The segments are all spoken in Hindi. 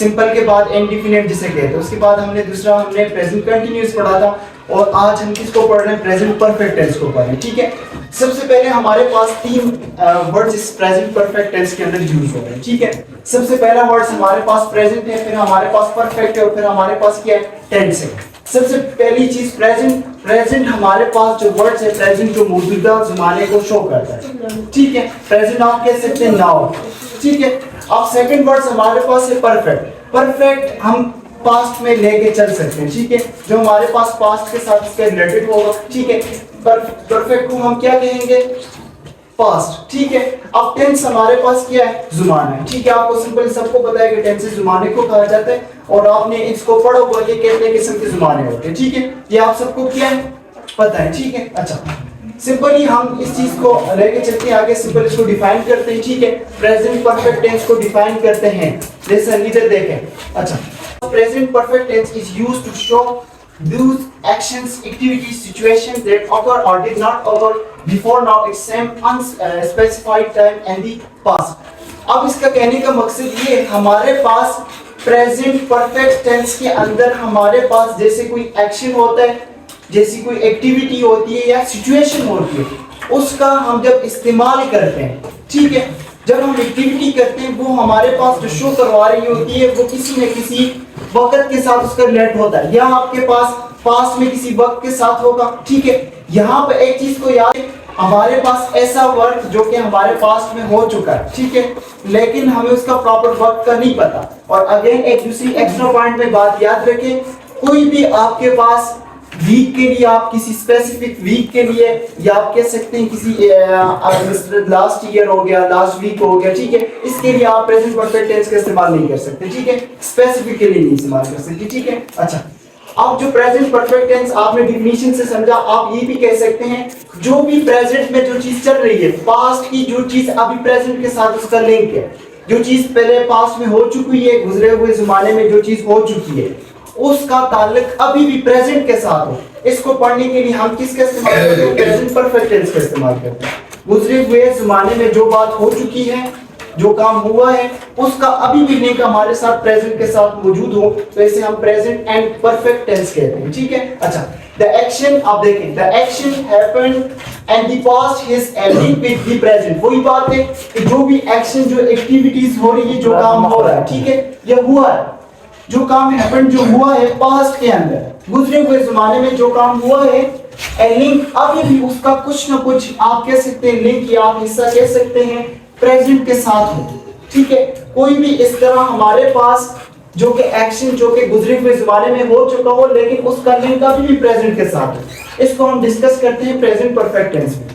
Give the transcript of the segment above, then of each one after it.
सिंपल के बाद इंडेफिनिट जिसे कहते हैं, उसके बाद हमने प्रेजेंट कंटिन्यूअस पढ़ा था, और आज हम किसको पढ़ रहे हैं, प्रेजेंट परफेक्ट टेंस को पढ़ रहे हैं। ठीक है, सबसे पहले हमारे पास 3 वर्ड्स इस प्रेजेंट परफेक्ट टेंस के अंदर यूज हो रहे हैं। ठीक है, सबसे पहला वर्ड्स हमारे पास प्रेजेंट है, फिर हमारे पास परफेक्ट है, और फिर हमारे पास क्या है, टेंस है। सबसे पहली चीज प्रेजेंट हमारे पास जो वर्ड्स है, प्रेजेंट जो मौजूदा ज़माने को शो करता है। ठीक है, प्रेजेंट आप कह सकते हैं नाउ। ठीक है, अब सेकंड वर्ड्स हमारे पास है परफेक्ट हम पास्ट में लेके चल सकते हैं। ठीक है, जो हमारे पास पास्ट के साथ इसका रिलेटेड होगा। ठीक है, परफेक्ट को हम क्या कहेंगे, पास्ट। ठीक है, अब टेंस हमारे पास क्या है, ज़माना है। ठीक है, आपको सिंपल सबको पता है कि टेंस ज़माने को कहा जाता है, और आपने इसको पढ़ा हुआ कि कितने किस्म के ज़माने होते हैं। ठीक है, ये आप सबको क्या है, पता है। ठीक है, अच्छा, सिंपली हम इस चीज को लेके चलते हैं आगे, सिंपल इसको डिफाइन करते हैं। ठीक है, प्रेजेंट परफेक्ट टेंस को डिफाइन करते हैं। लिसन, इधर देखें। अच्छा, present perfect tense is used to show those actions, activities, situations that occur or did not occur before now at some unspecified time in the past. अब इसका कहने का मकसद ये, हमारे पास प्रेजेंट परफेक्ट टेंस के अंदर हमारे पास जैसे कोई एक्शन होता है, जैसी कोई एक्टिविटी होती है या सिचुएशन होती है, उसका हम जब इस्तेमाल करते हैं। ठीक है, जब हम एक्टिविटी करते हैं, वो हमारे पास जो शो करवा रही होती है, वो किसी न किसी वक्त के साथ उसका रिलेट होता है, या आपके पास पास्ट में किसी वक्त के साथ होगा। ठीक है, यहाँ पे एक चीज को याद, हमारे पास ऐसा वर्क जो कि हमारे पास्ट में हो चुका है। ठीक है, लेकिन हमें उसका प्रॉपर वक्त का नहीं पता। और अगेन एक दूसरी एक्स्ट्रा पॉइंट में बात याद रखें, कोई भी आपके पास वीक के लिए, आप किसी स्पेसिफिक वीक के लिए, या आप कह सकते हैं किसी लास्ट ईयर हो गया, लास्ट वीक हो गया। ठीक है, इसके लिए आप प्रेजेंट परफेक्ट टेंस का इस्तेमाल नहीं कर सकते। ठीक है, स्पेसिफिक के लिए नहीं इस्तेमाल कर सकते। ठीक है, अच्छा, अब जो प्रेजेंट परफेक्ट टेंस आपने डिफिनीशन से समझा, आप ये भी कह सकते हैं जो भी प्रेजेंट में जो चीज चल रही है, पास्ट की जो चीज अभी प्रेजेंट के साथ उसका लिंक है, जो चीज पहले पास्ट में हो चुकी है, गुजरे हुए जमाने में जो चीज हो चुकी है, उसका ताल्लुक अभी भी प्रेजेंट के साथ हो, इसको पढ़ने के लिए हम किसका इस्तेमाल करते हैं, प्रेजेंट परफेक्ट टेंस का इस्तेमाल करते हैं। गुजरे हुए जमाने में जो बात हो चुकी है, जो काम हुआ है, उसका अभी भी लिंक हमारे साथ प्रेजेंट के साथ मौजूद हो, तो इसे हम प्रेजेंट एंड परफेक्ट टेंस कहते हैं। ठीक है, अच्छा, द एक्शन, आप देखें, the action happened and the past is linked with the present. वही बात है कि जो भी एक्शन, जो एक्टिविटीज हो रही है, जो काम हो रहा है, ठीक है, ये हुआ है, जो काम हैपेंड, जो हुआ है पास्ट के अंदर, गुजरे हुए जमाने में जो काम हुआ है, लिंक अभी भी उसका कुछ ना कुछ आप कह सकते हैं, लिंक या आप हिस्सा कह सकते हैं, प्रेजेंट के साथ हो। ठीक है, कोई भी इस तरह हमारे पास जो कि एक्शन जो कि गुजरे हुए जमाने में हो चुका हो, लेकिन उसका लिंक अभी भी प्रेजेंट के साथ हो, इसको हम डिस्कस करते हैं प्रेजेंट परफेक्ट टेंस में।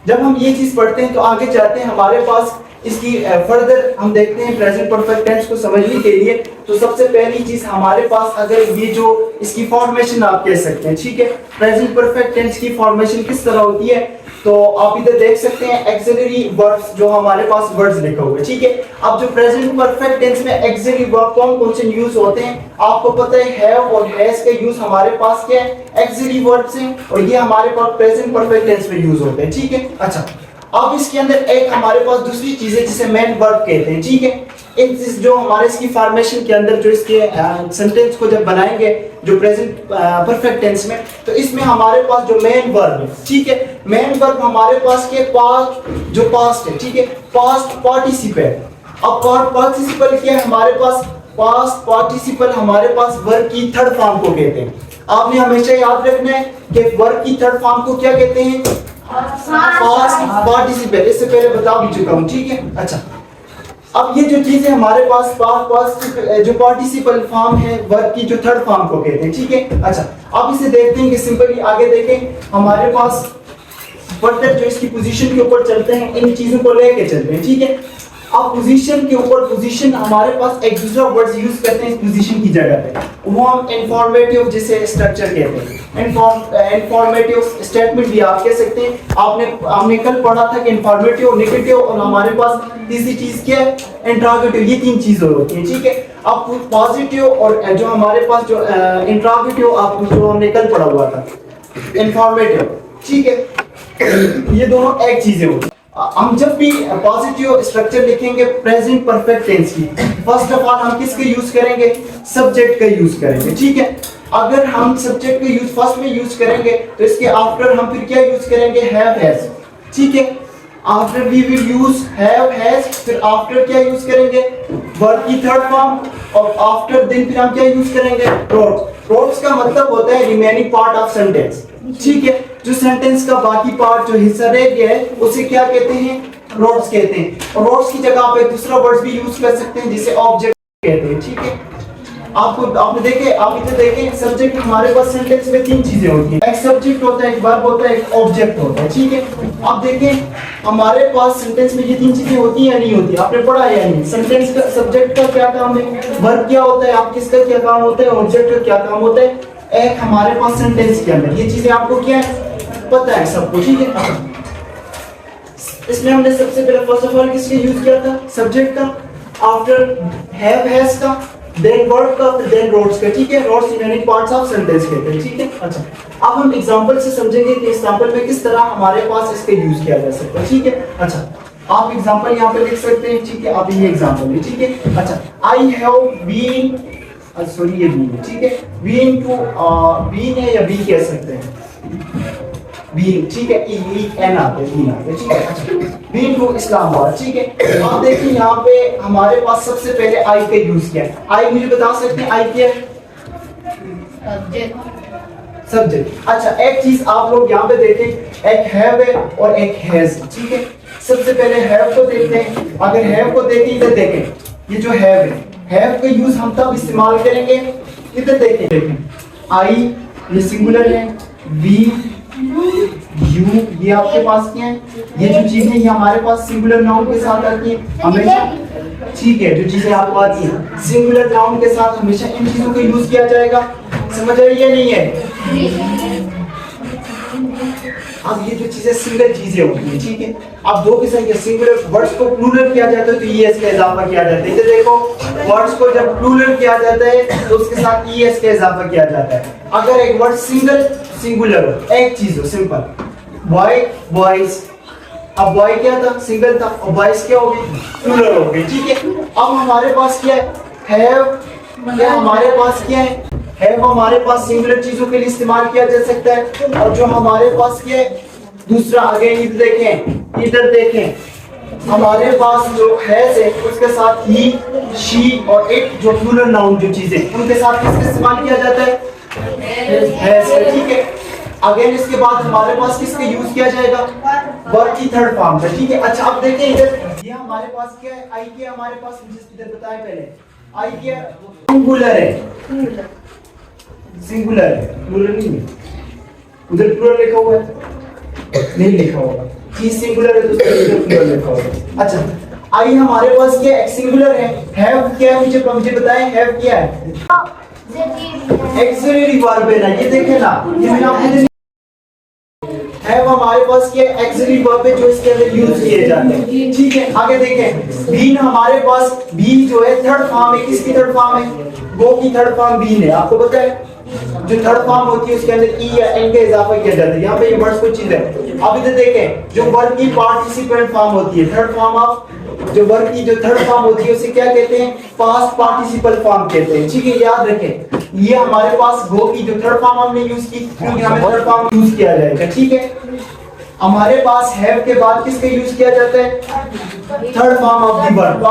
जब हम ये चीज पढ़ते हैं तो आगे जाते हैं, हमारे पास इसकी फर्दर हम देखते हैं प्रेजेंट परफेक्ट टेंस को समझने के लिए। तो सबसे पहली चीज हमारे पास, अगर ये जो इसकी फॉर्मेशन आप कह सकते हैं, ठीक है, प्रेजेंट परफेक्ट टेंस की फॉर्मेशन किस तरह होती है, तो आप इधर देख सकते हैं एक्सिलरी वर्ब्स, जो हमारे पास वर्ड्स लिखा हुआ है। ठीक है, अब जो प्रेजेंट परफेक्ट टेंस में एक्सिलरी वर्ब कौन कौन से यूज होते हैं, आपको पता है, हैव और हैज का यूज हमारे पास क्या है, एक्सिलरी वर्ब्स हैं, और ये हमारे पास प्रेजेंट परफेक्ट टेंस में यूज होते हैं। ठीक है, अच्छा, अब इसके अंदर एक हमारे पास दूसरी चीज है जिसे मेन वर्ब कहते हैं। ठीक है, इस जो हमारे इसकी फॉर्मेशन के अंदर जो इसके सेंटेंस को जब बनाएंगे जो प्रेजेंट परफेक्ट टेंस में, तो इसमें हमारे पास जो मेन वर्ब है, ठीक है, मेन वर्ब हमारे पास के पास्ट, जो पास्ट है, ठीक है, पास्ट पार्टिसिपल। अब पार्टिसिपल क्या है हमारे पास, पास्ट पार्टिसिपल हमारे पास वर्ब की थर्ड फॉर्म को कहते हैं। आपने हमेशा याद रखना है कि वर्ब की थर्ड फॉर्म को क्या कहते हैं, पास्ट पार्टिसिपल, इससे पहले बता भी चुका हूं। ठीक है, अच्छा, अब ये जो चीज है हमारे पास पास्ट जो पार्टिसिपल फॉर्म है, वर्ब की जो थर्ड फॉर्म को कहते हैं। ठीक है, अच्छा, अब इसे देखते हैं कि सिंपली आगे देखें, हमारे पास फर्दर जो इसकी पोजीशन के ऊपर चलते हैं, इन चीजों को लेके चलते हैं। ठीक है, अब पोजीशन के ऊपर, पोजीशन हमारे पास एक दूसरा वर्ड यूज करते हैं इस पोजीशन की जगह पे, वो हम इंफॉर्मेटिव जिसे स्ट्रक्चर कहते हैं, इंफॉर्मेटिव स्टेटमेंट भी आप कह सकते हैं। हमने कल पढ़ा था कि इंफॉर्मेटिव, नेगेटिव और हमारे पास तीसरी चीज क्या है, इंट्रोगेटिव, ये तीन चीजें होती हैं। ठीक है, अब पॉजिटिव और जो हमारे पास जो इंट्रोगेटिव, आप जो हमने कल पढ़ा हुआ था इंफॉर्मेटिव, ठीक है, ये दोनों एक चीजें होती हैं। हम जब भी पॉजिटिव स्ट्रक्चर लिखेंगे प्रेजेंट परफेक्ट टेंस की, फर्स्ट ऑफ ऑल हम किसके यूज करेंगे? सब्जेक्ट का यूज करेंगे, ठीक है। अगर हम सब्जेक्ट का यूज फर्स्ट में यूज करेंगे तो इसके आफ्टर हम फिर क्या यूज करेंगे? हैव हैज, ठीक है। After we will use have has, फिर आफ्टर क्या यूज करेंगे? वर्ब की थर्ड फॉर्म, और आफ्टर देन फिर हम क्या यूज करेंगे? रोट्स। रोट्स का मतलब होता है रिमेनिंग पार्ट ऑफ सेंटेंस, ठीक है। जो सेंटेंस का बाकी पार्ट जो हिस्सा रह गया है उसे क्या कहते हैं? रोट्स कहते हैं। और रोट्स की जगह पे दूसरा वर्ड भी यूज कर सकते हैं जिसे ऑब्जेक्ट कहते हैं, ठीक है। आपने देखे, आप इधर देखें, सब्जेक्ट हमारे पास सेंटेंस में तीन चीजें होती हैं, एक सब्जेक्ट होता है, एक वर्ब होता है, एक ऑब्जेक्ट होता है, ठीक है। आप देखें हमारे पास सेंटेंस में ये तीन चीजें होती हैं या नहीं होती? आपने पढ़ा है या नहीं? सेंटेंस का सब्जेक्ट का क्या काम है, वर्ब क्या होता है, आप किसका क्या काम होता है, ऑब्जेक्ट का क्या काम होता है, एक हमारे पास सेंटेंस के अंदर ये चीजें आपको क्या है पता है सबको, ठीक है। इसमें हमने सबसे पहले फर्स्ट ऑफ ऑल किसके यूज किया था? सब्जेक्ट का, आफ्टर हैव हैज का, देन वर्ब का, देन रोट्स का, ठीक है। रोट्स रिमेनिंग पार्ट्स ऑफ सेंटेंस कहते हैं, ठीक है। अच्छा, अब हम एग्जांपल से समझेंगे कि एग्जांपल में किस तरह हमारे पास इसका यूज किया जा सकता है, ठीक है। अच्छा, आप एग्जांपल यहाँ पे लिख सकते हैं, ठीक है। आप ये एग्जांपल है, ठीक है। अच्छा, आई हैव बीन, सॉरी ये बीन है, ठीक है। बीन टू बीन है या बी कह सकते हैं, बीन, ठीक है। ई एन आते हैं, बीन आते हैं, ठीक है। अच्छा, बीन टू इस्लामाबाद, ठीक है। आप देखिए यहाँ पे हमारे पास सबसे पहले आई का यूज किया है। आई मुझे बता सकते हैं आई क्या है? सब्जेक्ट। अच्छा, एक चीज आप लोग यहाँ पे देखें, एक हैव है और एक हैज, ठीक है। सबसे पहले हैव को देखते हैं। अगर हैव को देखें, इधर देखें, ये जो हैव है, हैव का यूज हम तब इस्तेमाल करेंगे, इधर देखें, आई ये सिंगुलर है, वी यू ये आपके पास क्या है, ये जो चीजें ये हमारे पास सिंगुलर नाउन के साथ आती हैं हमेशा, ठीक है। जो चीजें आपको आती हैं सिंगुलर नाउन के साथ हमेशा इन चीजों का यूज किया जाएगा, समझ रही है नहीं है? अब ये जो चीजें सिंगल चीजें होती हैं, ठीक है। अब दो किस्म के सिंगुलर वर्ड्स को प्लूरल किया जाता है तो ईएस का इजाफा किया जाता है। इधर देखो, वर्ड्स को जब प्लूरल किया जाता है तो उसके साथ ईएस का इजाफा किया जाता है। अगर एक वर्ड सिंगल सिंगुलर हो, एक चीज हो, सिंपल, बॉय बॉयज, अब बॉय क्या था? सिंगल था, और बॉयज क्या हो गए? प्लूरल हो गए, ठीक है। अब हमारे पास क्या है? हैव, क्या हमारे पास क्या है? हैव हमारे पास सिंगुलर चीजों के लिए इस्तेमाल किया जा सकता है, और जो हमारे पास क्या है दूसरा, अगेन इधर देखें, हमारे पास जो हैज है उसके साथ ही, शी और इट जो प्लूरल नाउन जो चीजें उनके साथ किसका इस्तेमाल किया जाता है? हैज, ठीक है। अगेन इसके बाद हमारे पास किसका यूज किया जाएगा? वर्ब की थर्ड फॉर्म का, ठीक है। अच्छा, अब देखें इधर, ये हमारे पास क्या है? आई क्या हमारे पास, मुझे इधर बताएं पहले, आई क्या सिंगुलर है, सिंगुलर है, प्लूरल नहीं है। उधर प्लूरल लिखा हुआ है? नहीं लिखा होगा, चीज सिंगुलर है तो उसमें प्लूरल लिखा होगा। अच्छा, आई हमारे पास क्या है? सिंगुलर है। हैव क्या है? मुझे बताएं, हैव क्या है? एक्सिलरी वर्ब है ना, ये देखें ना, ये मैंने आपको हैव हमारे पास क्या है? एक्सिलरी वर्ब है जो इसके अंदर यूज किए जाते हैं, ठीक है। आगे देखें, बीन हमारे पास, बी जो है थर्ड फॉर्म है, किसकी थर्ड फॉर्म है? गो की थर्ड फॉर्म बीन है। आपको पता है जो थर्ड फॉर्म होती है उसके अंदर ई या एन का इजाफा किया जाता है। यहाँ पे ये वर्ड्स कोई चीज है। अब इधर देखें, जो वर्ब की पार्टिसिपेंट फॉर्म होती है, थर्ड फॉर्म ऑफ, जो वर्ब की जो थर्ड फॉर्म होती है उसे क्या कहते हैं? पास्ट पार्टिसिपल फॉर्म कहते हैं, ठीक है। याद रखें, ये हमारे पास गो की जो थर्ड फॉर्म हमने यूज की, क्योंकि हमें थर्ड फॉर्म यूज किया जाएगा, ठीक है। हमारे पास हैव के बाद किसका यूज किया जाता है? Third form of the verb,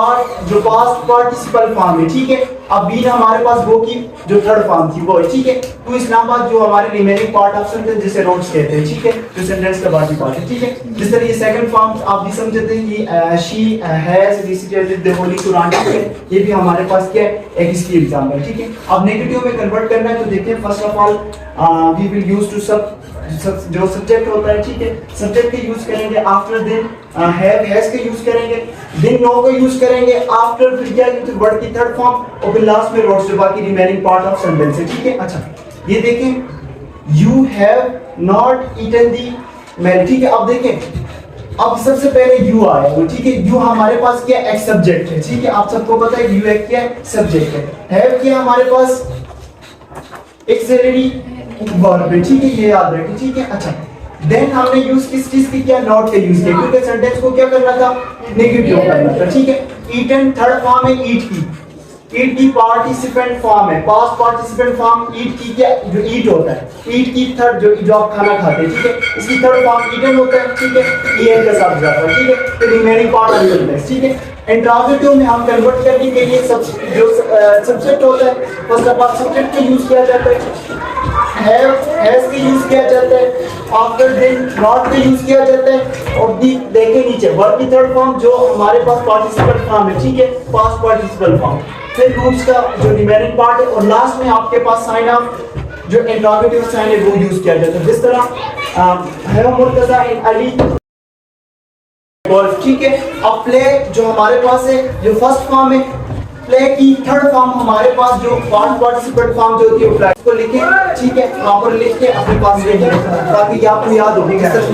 जो पास्ट पार्टिसिपल फॉर्म है, ठीक है। अब बीन हमारे पास वो की जो थर्ड फॉर्म थी वो है, ठीक है। टू इस्लामाबाद जो हमारे रिमेनिंग पार्ट ऑफ सेंटेंस जिसे रोट्स कहते हैं, ठीक है, जो सेंटेंस का बाकी पार्ट है, ठीक है। जिस तरह ये सेकंड फॉर्म आप भी समझते हैं कि she has recited the Holi Quran, ठीक है। ये भी हमारे पास क्या है? एक इसकी एग्जांपल, ठीक है। अब नेगेटिव में कन्वर्ट करना है तो देखिए, first of all we will use to जो सब्जेक्ट होता है, ठीक है, सब्जेक्ट का यूज करेंगे, आफ्टर देन हैव हैज का यूज करेंगे, देन नो का यूज करेंगे, आफ्टर फिर क्या है वर्ड की थर्ड फॉर्म, और फिर लास्ट में रोट्स जो बाकी रिमेनिंग पार्ट ऑफ सेंटेंस है, ठीक है। अच्छा, ये देखें, यू हैव नॉट ईटन दी मैल, ठीक है। अब देखें, अब सबसे पहले यू आया, ठीक है। यू हमारे पास क्या एक सब्जेक्ट है, ठीक है। आप सबको पता है यू एक क्या है? सब्जेक्ट है। हैव क्या हमारे पास? एक्सिलरी वर्ब है, ठीक है, ये याद रखें, ठीक है। अच्छा, देन हमने यूज किस चीज की किया, नॉट का यूज किया, क्योंकि सेंटेंस को क्या करना था, नेगेटिव करना था, ठीक है। ईटन थर्ड फॉर्म है ईट की, ईट की पार्टिसिपेंट फॉर्म है, पास्ट पार्टिसिपेंट फॉर्म ईट की, क्या जो ईट होता है, ईट की थर्ड जो आप खाना खाते हैं, ठीक है, इसकी थर्ड फॉर्म ईटन होता है, ठीक है, ईएन के साथ जाता है, ठीक है। तो रिमेनिंग पार्ट ऑफ द ठीक है। इंट्रांजिटिव में हम कन्वर्ट करने के लिए सब जो सब्जेक्ट होता है, फर्स्ट ऑफ ऑल सब्जेक्ट का यूज किया जाता है, हैज का यूज किया जाता है, आफ्टर देन नॉट का यूज किया जाता है, और देखें नीचे वर्ब की थर्ड फॉर्म जो हमारे पास पार्टिसिपल फॉर्म है, ठीक है, पास्ट पार्टिसिपल फॉर्म, फिर रूट्स का जो रिमेनिंग पार्ट है, और लास्ट में आपके पास साइन ऑफ जो इंट्रोगेटिव साइन है वो यूज किया जाता है, जिस तरह है मुर्तजा इन अली गोल्फ, ठीक है। अब प्ले जो हमारे पास है जो फर्स्ट फॉर्म है, प्ले की थर्ड फॉर्म हमारे पास जो पास्ट पार्टिसिपेंट फॉर्म जो होती है वो को लिखें, ठीक है, प्रॉपर लिख के अपने पास ले जाएं ताकि आपको याद हो कि किस तरह